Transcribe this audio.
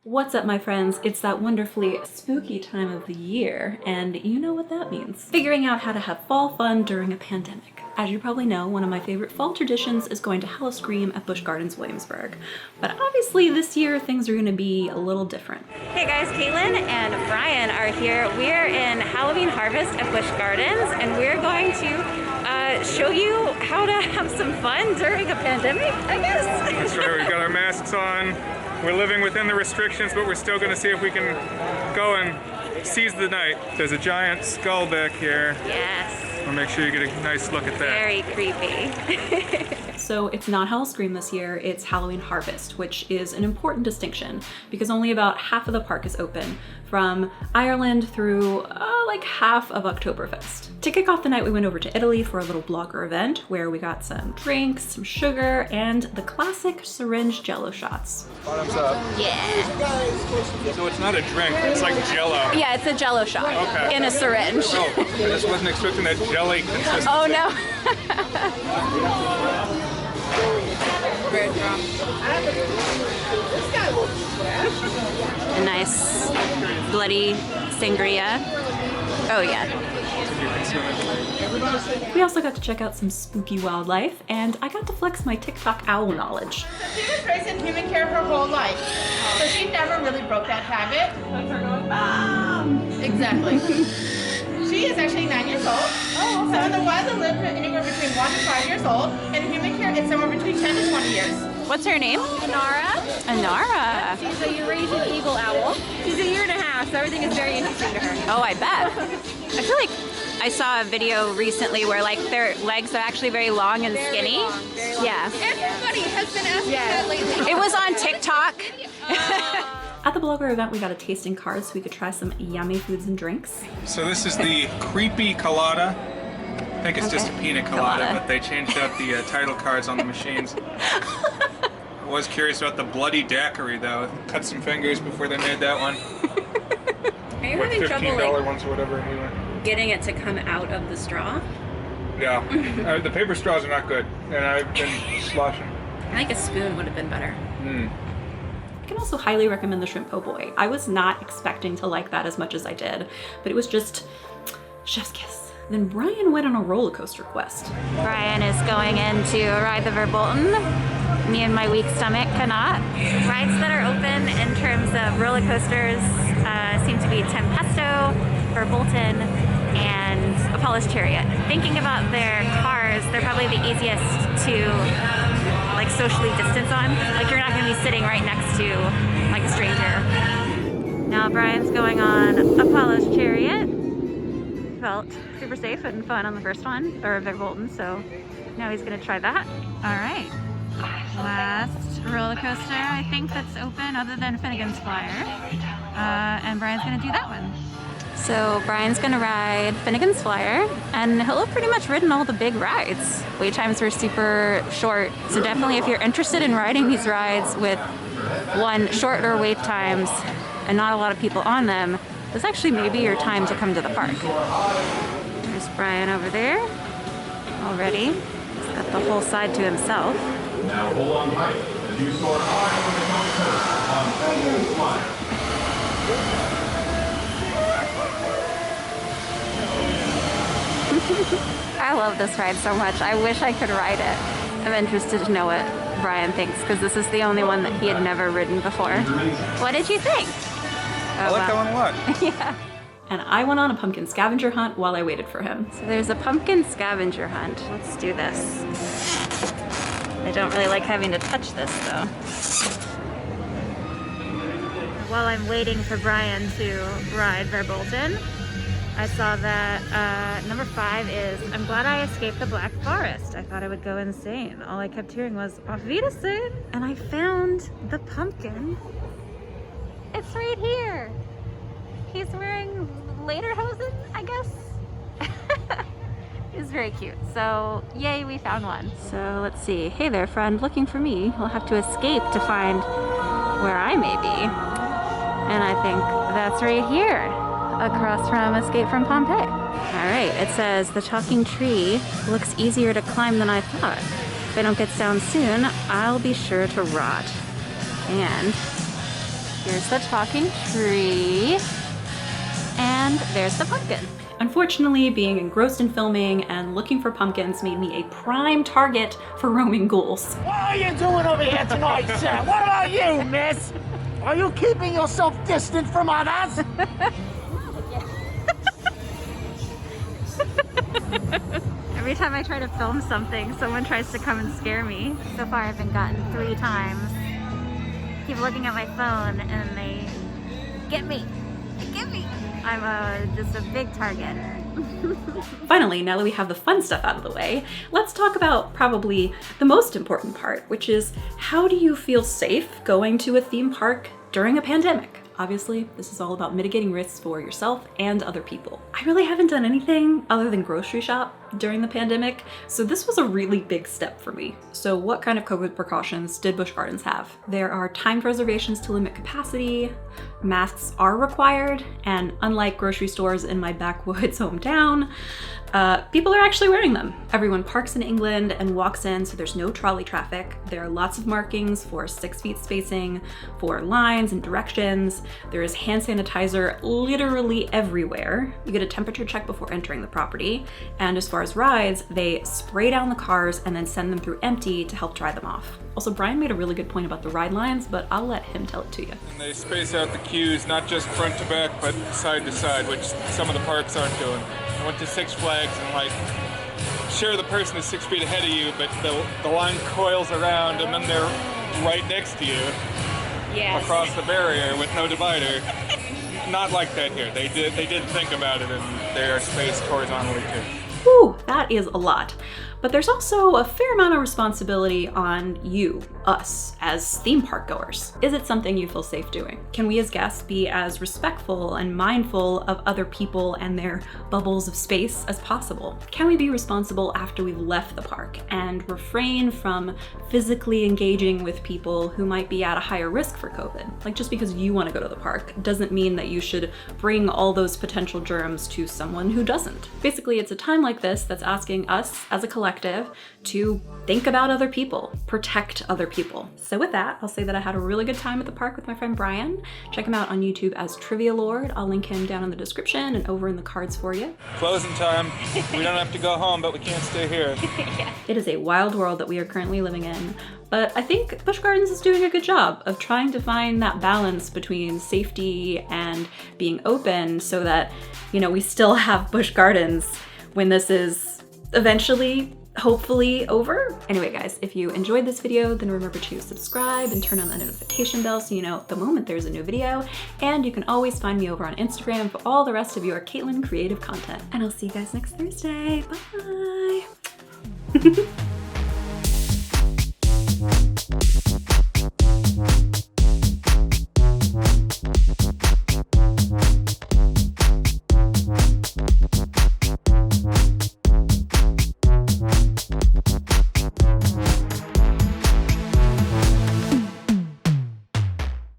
What's up, my friends? It's that wonderfully spooky time of the year, and you know what that means. Figuring out how to have fall fun during a pandemic. As you probably know, one of my favorite fall traditions is going to howl-o-scream at Busch Gardens, Williamsburg. But obviously this year things are gonna be a little different. Hey guys, Caitlin and Brian are here. We're in Halloween Harvest at Busch Gardens, and we're going to show you how to have some fun during a pandemic, I guess. That's right, we've got our masks on. We're living within the restrictions, but we're still gonna see if we can go and seize the night. There's a giant skull back here. Yes. I'll make sure you get a nice look at that. Very creepy. So it's not howl-o-scream this year, it's Halloween Harvest, which is an important distinction because only about half of the park is open, from Ireland through like half of Oktoberfest. To kick off the night, we went over to Italy for a little blogger event where we got some drinks, some sugar, and the classic syringe Jello shots. Bottoms up. Yeah. So it's not a drink, it's like Jello. Yeah, it's a Jello shot Okay. in a syringe. Oh, I just wasn't expecting that jelly consistency. Oh no. A nice bloody sangria. Oh yeah. We also got to check out some spooky wildlife, and I got to flex my TikTok owl knowledge. She was raised in human care her whole life, so she never really broke that habit. That's her going, Mom! Exactly. She is actually 9 years old. Oh, okay. So in the wild, they live anywhere between 1 to 5 years old. In human care, it's somewhere between 10 to 20 years. What's her name? Anara. Anara. She's a Eurasian eagle owl. She's a year and a half, so everything is very interesting to her. Oh, I bet. I feel like I saw a video recently where like their legs are actually very long and skinny. Very long. Yeah. Everybody has been asking that lately. It was on TikTok. At the blogger event, we got a tasting card so we could try some yummy foods and drinks. So this is the creepy colada. I think it's just a pina colada, but they changed out the title cards on the machines. I was curious about the bloody daiquiri though. Cut some fingers before they made that one. Are you What, having trouble $15 like ones or whatever anyway. getting it to come out of the straw? Yeah, the paper straws are not good, and I've been sloshing. I think a spoon would have been better. I can also highly recommend the shrimp po' boy. I was not expecting to like that as much as I did, but it was just chef's kiss. Then Brian went on a roller coaster quest. Brian is going in to ride the Verbolten. Me and my weak stomach cannot. Rides that are open in terms of roller coasters seem to be Tempesto, Verbolten, and Apollo's Chariot. Thinking about their cars, they're probably the easiest to like socially distance on. Like you're not going to be sitting right next to like a stranger. Now Brian's going on Apollo's Chariot. Felt super safe and fun on the first one, or Verbolten, so now he's going to try that. All right. Last roller coaster I think that's open other than Finnegan's Flyer, and Brian's gonna do that one. So Brian's gonna ride Finnegan's Flyer, and he'll have pretty much ridden all the big rides. Wait times were super short, so definitely if you're interested in riding these rides with shorter wait times and not a lot of people on them, this actually may be your time to come to the park. There's Brian over there already. He's got the whole side to himself. Now hold on tight as you soar high over the mountain. I love this ride so much. I wish I could ride it. I'm interested to know what Brian thinks because this is the only one that he had never ridden before. What did you think? I like that one a lot. Yeah. And I went on a pumpkin scavenger hunt while I waited for him. So there's a pumpkin scavenger hunt. Let's do this. I don't really like having to touch this though. While I'm waiting for Brian to ride Verbolten, I saw that number 5 is I'm glad I escaped the Black Forest. I thought I would go insane. All I kept hearing was Auf Wiedersehen. And I found the pumpkin. It's right here. He's wearing lederhosen, I guess. It's very cute. So yay, we found one. So let's see. Hey there, friend, looking for me. We'll have to escape to find where I may be. And I think that's right here, across from Escape from Pompeii. All right, it says the talking tree looks easier to climb than I thought. If I don't get down soon, I'll be sure to rot. And Here's the talking tree. And there's the pumpkin. Unfortunately, being engrossed in filming and looking for pumpkins made me a prime target for roaming ghouls. What are you doing over here tonight, sir? What about you, miss? Are you keeping yourself distant from others? Every time I try to film something, someone tries to come and scare me. So far I've been gotten 3 times. Keep looking at my phone and they get me. They get me. I'm just a big target. Finally, now that we have the fun stuff out of the way, let's talk about probably the most important part, which is how do you feel safe going to a theme park during a pandemic? Obviously, this is all about mitigating risks for yourself and other people. I really haven't done anything other than grocery shop during the pandemic, so this was a really big step for me. So what kind of COVID precautions did Busch Gardens have? There are timed reservations to limit capacity, masks are required, and unlike grocery stores in my backwoods hometown, people are actually wearing them. Everyone parks in England and walks in, so there's no trolley traffic. There are lots of markings for 6 feet spacing, for lines and directions. There is hand sanitizer literally everywhere. You get a temperature check before entering the property. And as far as rides, they spray down the cars and then send them through empty to help dry them off. Also, Brian made a really good point about the ride lines, but I'll let him tell it to you. And they space out the queues, not just front to back, but side to side, which some of the parks aren't doing. I went to Six Flags and like, sure the person is 6 feet ahead of you, but the line coils around and then they're right next to you. Yes. Across the barrier with no divider. Not like that here. They did think about it and they are spaced horizontally too. Whew, that is a lot. But there's also a fair amount of responsibility on you, us, as theme park goers. Is it something you feel safe doing? Can we as guests be as respectful and mindful of other people and their bubbles of space as possible? Can we be responsible after we've left the park and refrain from physically engaging with people who might be at a higher risk for COVID? Like, just because you want to go to the park doesn't mean that you should bring all those potential germs to someone who doesn't. Basically, it's a time like this that's asking us as a collective to think about other people, protect other people. So with that, I'll say that I had a really good time at the park with my friend Brian. Check him out on YouTube as Trivia Lord. I'll link him down in the description and over in the cards for you. Closing time. We don't have to go home, but we can't stay here. It is a wild world that we are currently living in, but I think Busch Gardens is doing a good job of trying to find that balance between safety and being open so that, you know, we still have Busch Gardens when this is eventually hopefully over. Anyway guys, if you enjoyed this video, then remember to subscribe and turn on the notification bell so you know the moment there's a new video. And you can always find me over on Instagram for all the rest of your Caitlin creative content. And I'll see you guys next Thursday. Bye!